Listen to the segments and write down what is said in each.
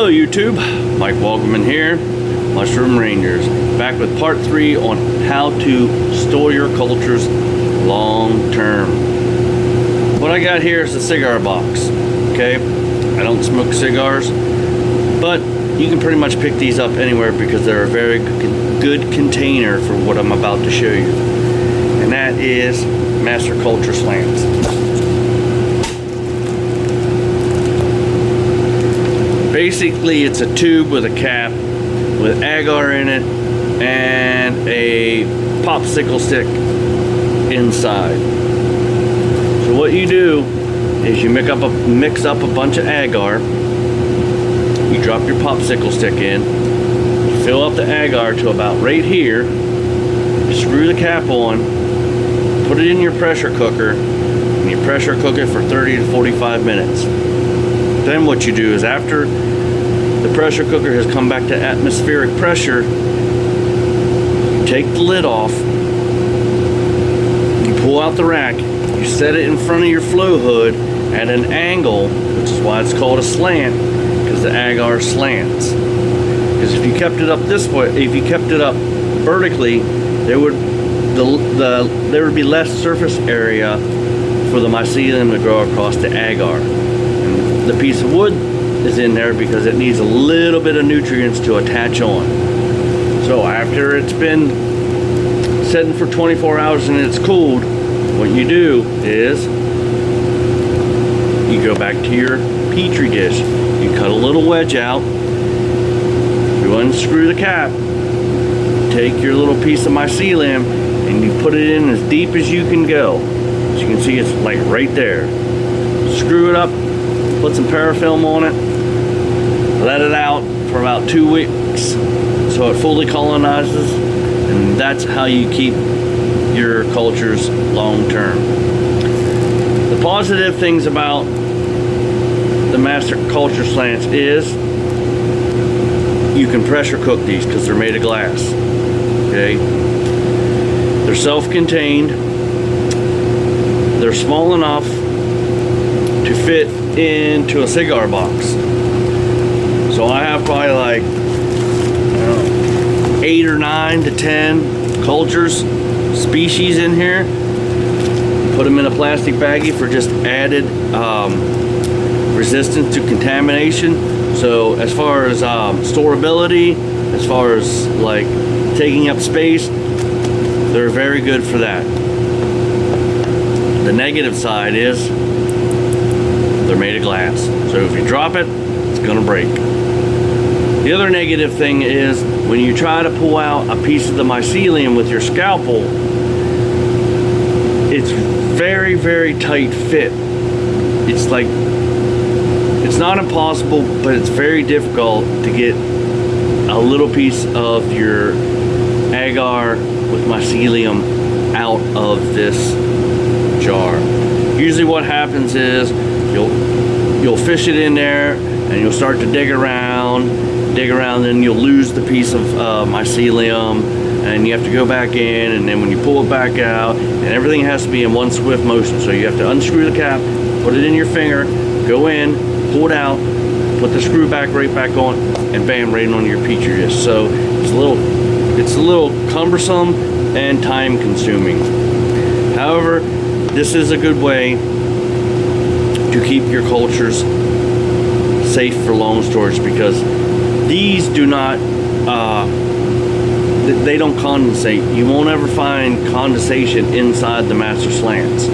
Hello YouTube, Mike Walkerman here, Mushroom Rangers, back with part 3 on how to store your cultures long term. What I got here is a cigar box, okay? I don't smoke cigars, but you can pretty much pick these up anywhere because they're a very good container for what I'm about to show you. And that is Master Culture Slants. Basically, it's a tube with a cap with agar in it and a popsicle stick inside. So what you do is you mix up a bunch of agar, you drop your popsicle stick in, you fill up the agar to about right here, screw the cap on, put it in your pressure cooker, and you pressure cook it for 30 to 45 minutes. Then what you do is after the pressure cooker has come back to atmospheric pressure, you take the lid off, you pull out the rack, you set it in front of your flow hood at an angle, which is why it's called a slant, because the agar slants. Because if you kept it up this way, if you kept it up vertically, there would be less surface area for the mycelium to grow across the agar. And the piece of wood is in there because it needs a little bit of nutrients to attach on. So after it's been sitting for 24 hours and it's cooled, what you do is you go back to your petri dish, you cut a little wedge out, you unscrew the cap, take your little piece of mycelium and you put it in as deep as you can go. As you can see, it's like right there. Screw it up, put some parafilm on it, let it out for about 2 weeks so it fully colonizes, and that's how you keep your cultures long term. The positive things about the Master Culture Slants is you can pressure cook these because they're made of glass. Okay, they're self-contained, they're small enough to fit into a cigar box. So I have probably like 8 or 9 to 10 cultures, species in here. Put them in a plastic baggie for just added resistance to contamination. So as far as storability, as far as like taking up space, they're very good for that. The negative side is they're made of glass. So if you drop it, it's gonna break. The other negative thing is when you try to pull out a piece of the mycelium with your scalpel, it's very, very tight fit. It's like, it's not impossible, but it's very difficult to get a little piece of your agar with mycelium out of this jar. Usually what happens is you'll fish it in there and you'll start to dig around, and you'll lose the piece of mycelium, and you have to go back in, and then when you pull it back out, and everything has to be in one swift motion. So you have to unscrew the cap, put it in your finger, go in, pull it out, put the screw back right back on, and bam, right on your petri dish. So it's a little cumbersome and time consuming. However, this is a good way to keep your cultures safe for long storage because these do not, they don't condensate. You won't ever find condensation inside the Master Slants.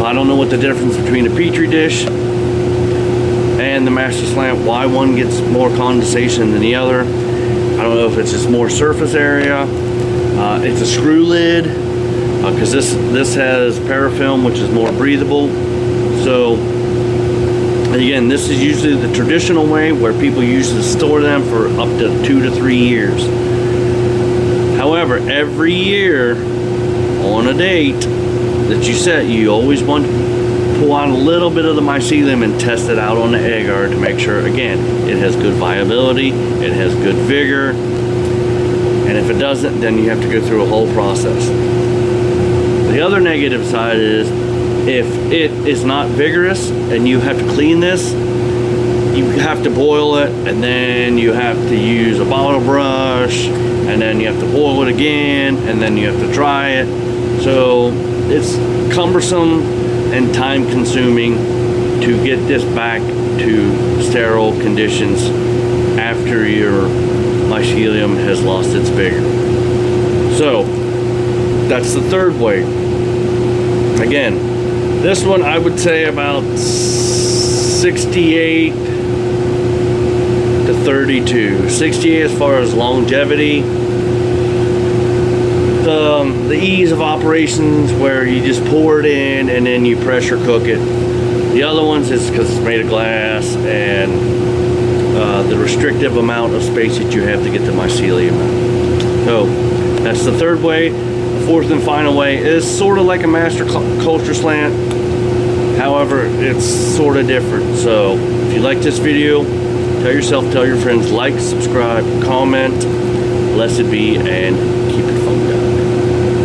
I don't know what the difference between a petri dish and the Master Slant, why one gets more condensation than the other. I don't know if it's just more surface area. It's a screw lid because this has parafilm, which is more breathable. So again, this is usually the traditional way where people usually store them for up to 2 to 3 years. However, every year on a date that you set, you always want to pull out a little bit of the mycelium and test it out on the agar to make sure, again, it has good viability, it has good vigor, and if it doesn't, then you have to go through a whole process. The other negative side is if it is not vigorous and you have to clean this, you have to boil it, and then you have to use a bottle brush, and then you have to boil it again, and then you have to dry it. So it's cumbersome and time consuming to get this back to sterile conditions after your mycelium has lost its vigor. So that's the third way. Again, this one I would say about 68 to 32. 68 as far as longevity. The ease of operations where you just pour it in and then you pressure cook it. The other ones is because it's made of glass and the restrictive amount of space that you have to get the mycelium out. So that's the third way. The fourth and final way is sort of like a master culture slant. However, it's sort of different. So if you like this video, tell yourself, tell your friends, like, subscribe, comment, blessed be, and